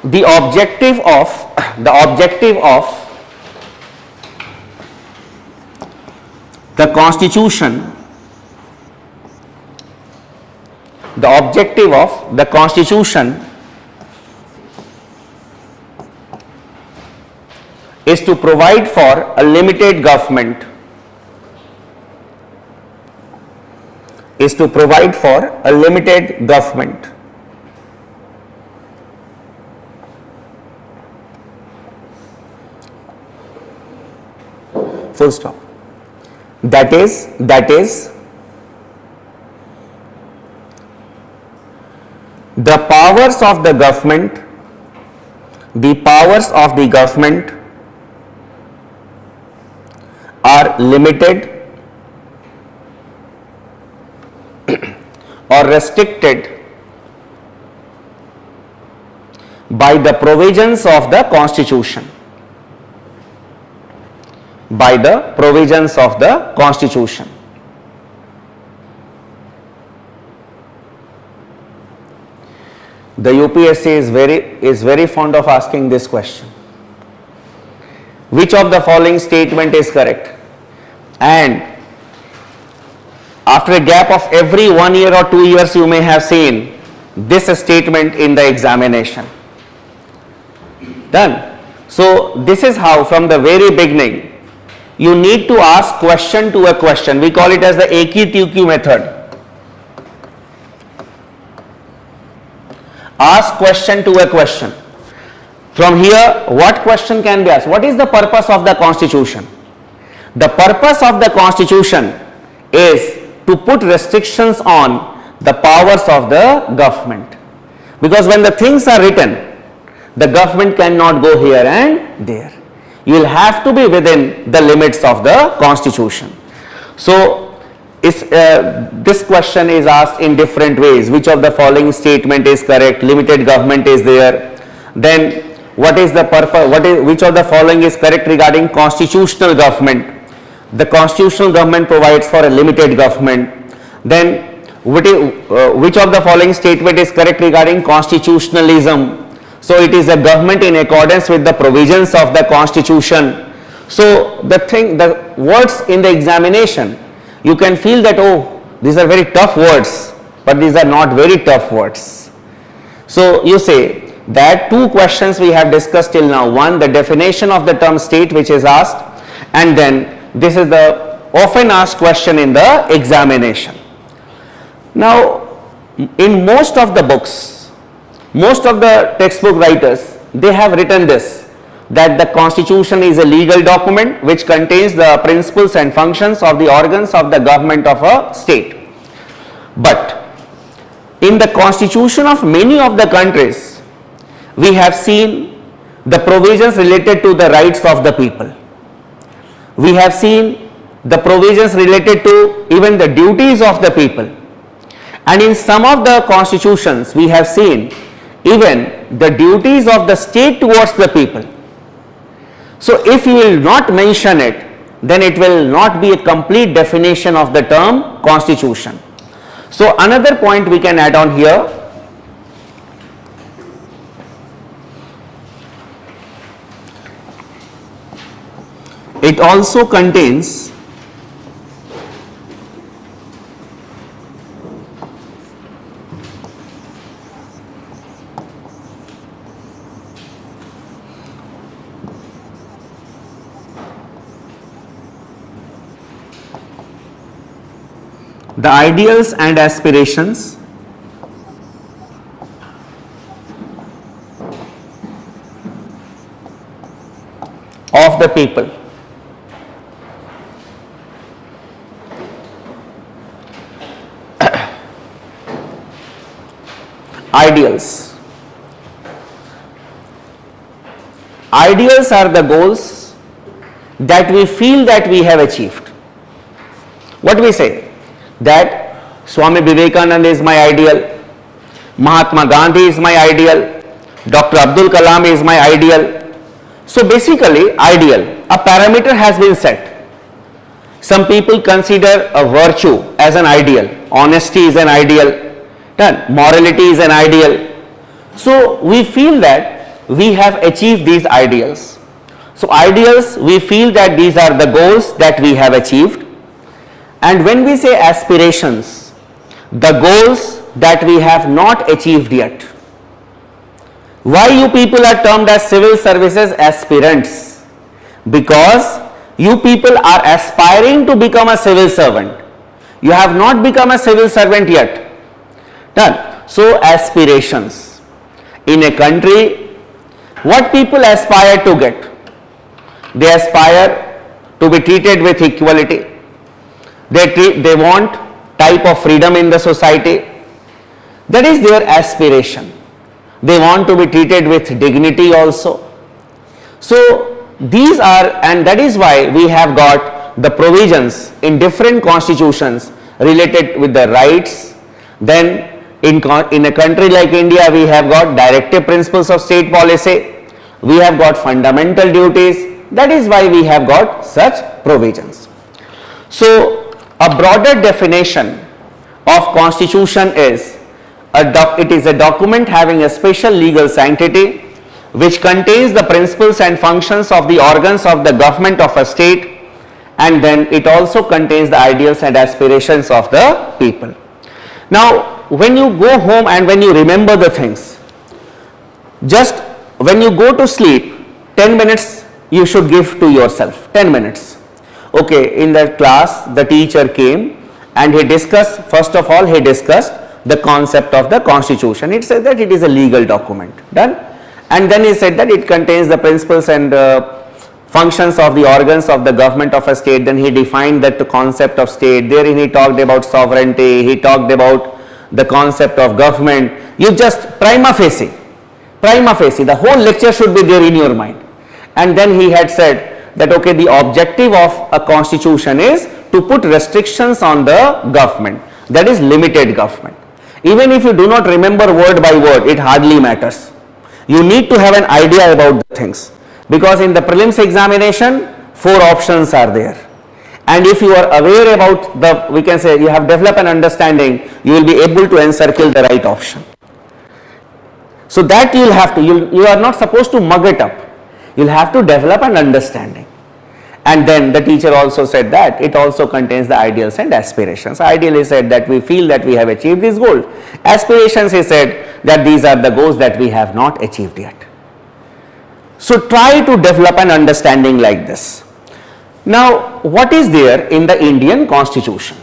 the objective of the Constitution, the objective of the Constitution is to provide for a limited government, full stop. That is the powers of the government, are limited or restricted by the provisions of the Constitution. by the provisions of the Constitution. The UPSC is very fond of asking this question. Which of the following statement is correct? And after a gap of every 1 year or 2 years, you may have seen this statement in the examination. Done. So this is how from the very beginning you need to ask question to a question. We call it as the AQ2Q method. Ask question to a question. From here, what question can be asked? What is the purpose of the Constitution? The purpose of the Constitution is to put restrictions on the powers of the government. Because when the things are written, the government cannot go here and there. You will have to be within the limits of the Constitution. So, this question is asked in different ways. Which of the following statement is correct? Limited government is there. Then what is the purpose? Which of the following is correct regarding constitutional government? The constitutional government provides for a limited government. Then which of the following statement is correct regarding constitutionalism? So it is a government in accordance with the provisions of the Constitution. So the words in the examination, you can feel that, oh, these are very tough words, but these are not very tough words. So you say that two questions we have discussed till now. One, the definition of the term state which is asked, and then this is the often asked question in the examination. Now, in most of the books, most of the textbook writers, they have written this, that the Constitution is a legal document which contains the principles and functions of the organs of the government of a state. But in the Constitution of many of the countries, we have seen the provisions related to the rights of the people. We have seen the provisions related to even the duties of the people. And in some of the constitutions, we have seen even the duties of the state towards the people. So if you will not mention it, then it will not be a complete definition of the term Constitution. So another point we can add on here, it also contains the ideals and aspirations of the people. Ideals. Ideals are the goals that we feel that we have achieved. What we say? That Swami Vivekananda is my ideal, Mahatma Gandhi is my ideal, Dr. Abdul Kalam is my ideal. So basically, ideal, a parameter has been set. Some people consider a virtue as an ideal, honesty is an ideal, morality is an ideal. So we feel that we have achieved these ideals. So ideals, we feel that these are the goals that we have achieved. And when we say aspirations, the goals that we have not achieved yet. Why you people are termed as civil services aspirants? Because you people are aspiring to become a civil servant. You have not become a civil servant yet. Done. So aspirations. In a country, what people aspire to get? They aspire to be treated with equality. They want type of freedom in the society. That is their aspiration. They want to be treated with dignity also. So these are, and that is why we have got the provisions in different constitutions related with the rights. Then in a country like India, we have got directive principles of state policy. We have got fundamental duties. That is why we have got such provisions. So a broader definition of constitution is it is a document having a special legal sanctity which contains the principles and functions of the organs of the government of a state, and then it also contains the ideals and aspirations of the people. Now when you go home and when you remember the things, just when you go to sleep, 10 minutes you should give to yourself, 10 minutes. Okay, in that class the teacher came and he discussed, first of all he discussed the concept of the constitution. It said that it is a legal document, done, and then he said that it contains the principles and functions of the organs of the government of a state. Then he defined that concept of state, therein he talked about sovereignty, he talked about the concept of government. You just prima facie, the whole lecture should be there in your mind. And then he had said that okay, the objective of a constitution is to put restrictions on the government, that is limited government. Even if you do not remember word by word, it hardly matters. You need to have an idea about the things, because in the prelims examination 4 options are there, and if you are aware about the, we can say you have developed an understanding, you will be able to encircle the right option. So that you will have to, you are not supposed to mug it up, you will have to develop an understanding. And then the teacher also said that it also contains the ideals and aspirations. Ideal, he said that we feel that we have achieved this goal. Aspirations, he said that these are the goals that we have not achieved yet. So try to develop an understanding like this. Now what is there in the Indian Constitution?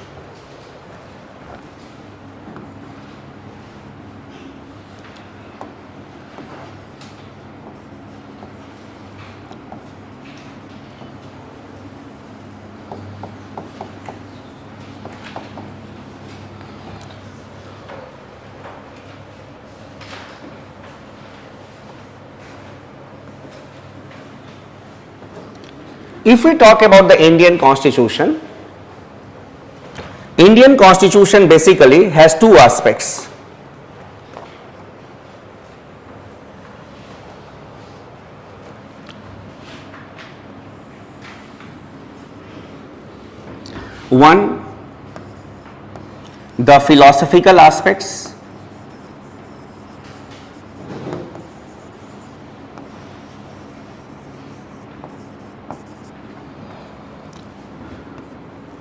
If we talk about the Indian Constitution, Indian Constitution basically has 2 aspects. One, the philosophical aspects,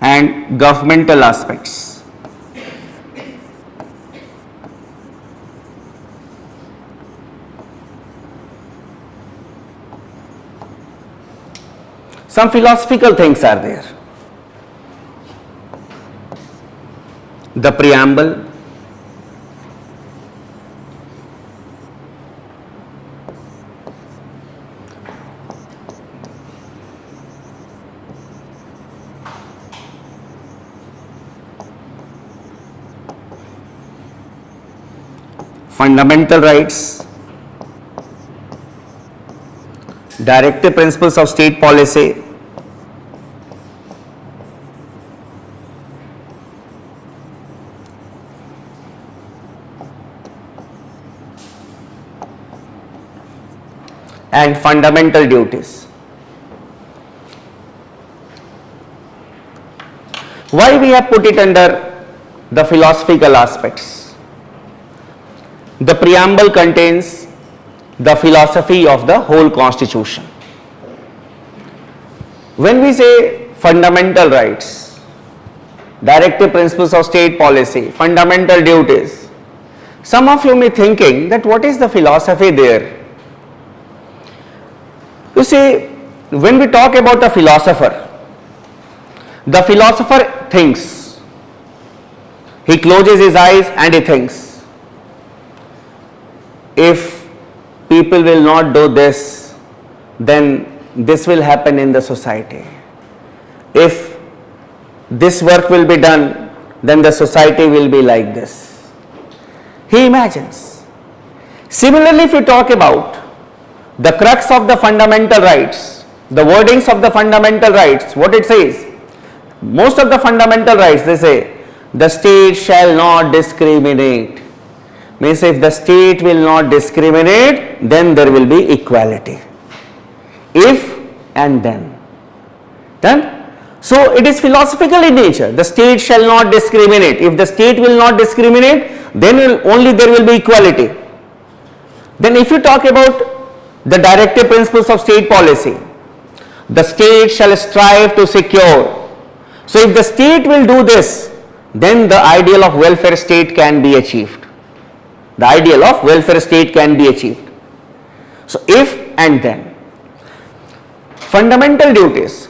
and governmental aspects. Some philosophical things are there. The preamble, fundamental rights, directive principles of state policy, and fundamental duties. Why we have put it under the philosophical aspects? The preamble contains the philosophy of the whole constitution. When we say fundamental rights, directive principles of state policy, fundamental duties, some of you may be thinking that what is the philosophy there? You see, when we talk about a philosopher, the philosopher thinks. He closes his eyes and he thinks. If people will not do this, then this will happen in the society. If this work will be done, then the society will be like this. He imagines. Similarly, if we talk about the crux of the fundamental rights, the wordings of the fundamental rights, what it says? Most of the fundamental rights, they say, the state shall not discriminate. Means if the state will not discriminate, then there will be equality. If and then. Done? So it is philosophical in nature. The state shall not discriminate. If the state will not discriminate, then only there will be equality. Then if you talk about the directive principles of state policy, the state shall strive to secure. So if the state will do this, then the ideal of welfare state can be achieved. The ideal of welfare state can be achieved. So if and then. Fundamental duties: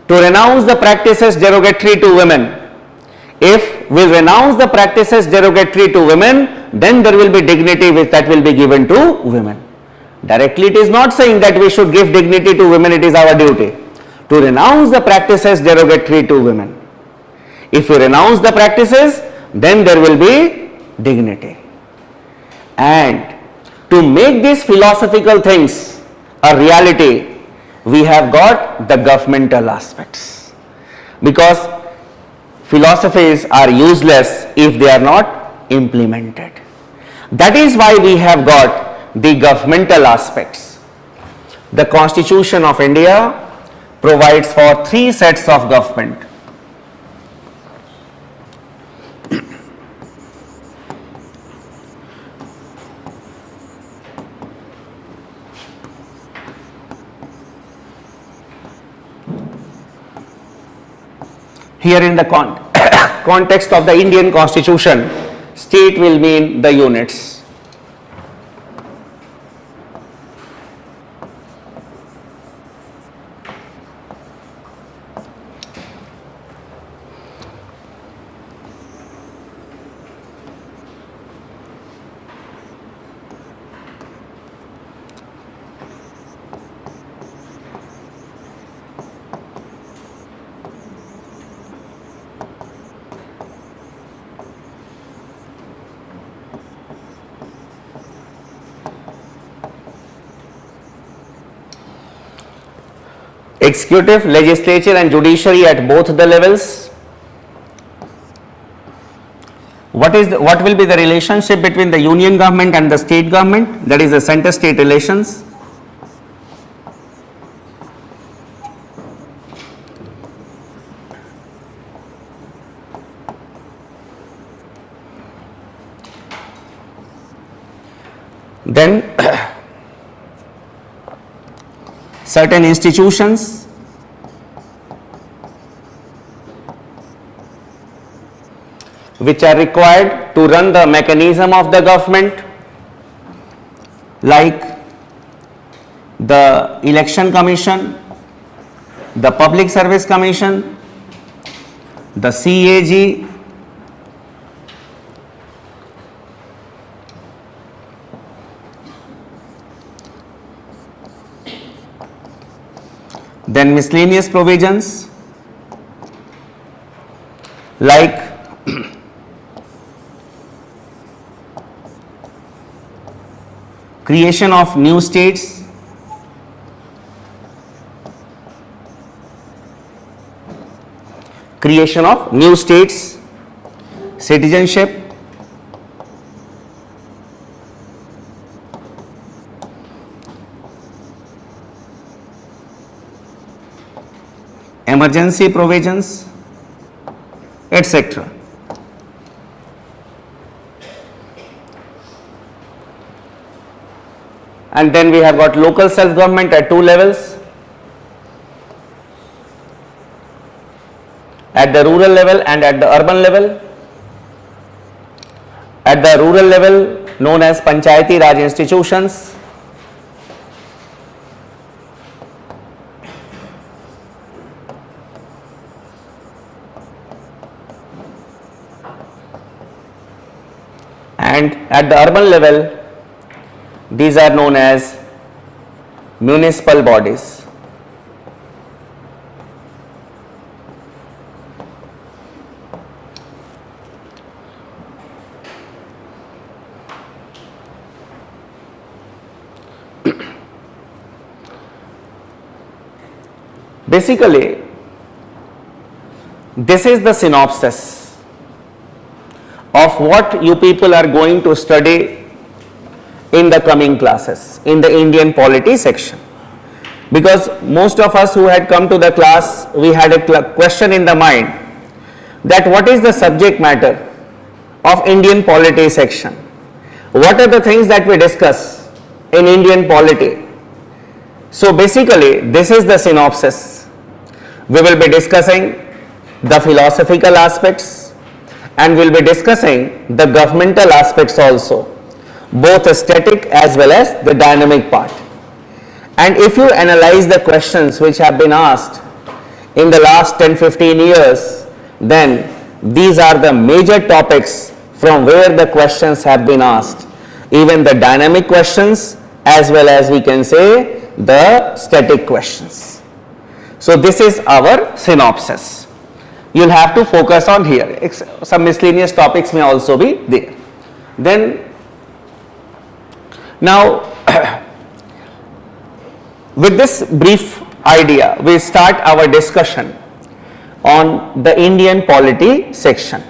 to renounce the practices derogatory to women. If we renounce the practices derogatory to women, then there will be dignity that will be given to women. Directly it is not saying that we should give dignity to women, it is our duty to renounce the practices derogatory to women. If we renounce the practices, then there will be dignity. And to make these philosophical things a reality, we have got the governmental aspects, because philosophies are useless if they are not implemented. That is why we have got the governmental aspects. The Constitution of India provides for 3 sets of government. Here in the context of the Indian Constitution, state will mean the units. Executive, legislature and judiciary at both the levels. What will be the relationship between the union government and the state government? That is the center-state relations. Then certain institutions which are required to run the mechanism of the government, like the Election Commission, the Public Service Commission, the CAG, then miscellaneous provisions like creation of new states, citizenship, emergency provisions, etc. And then we have got local self-government at 2 levels, at the rural level and at the urban level. At the rural level, known as Panchayati Raj institutions, and at the urban level, these are known as municipal bodies. Basically, this is the synopsis of what you people are going to study in the coming classes in the Indian polity section. because most of us who had come to the class, we had a question in the mind that what is the subject matter of Indian polity section? What are the things that we discuss in Indian polity? So basically, this is the synopsis. We will be discussing the philosophical aspects and we will be discussing the governmental aspects also, both static as well as the dynamic part. And if you analyze the questions which have been asked in the last 10-15 years, then these are the major topics from where the questions have been asked, even the dynamic questions as well as we can say the static questions. So this is our synopsis. You'll have to focus on here. Some miscellaneous topics may also be there. Then now with this brief idea, we start our discussion on the Indian polity section.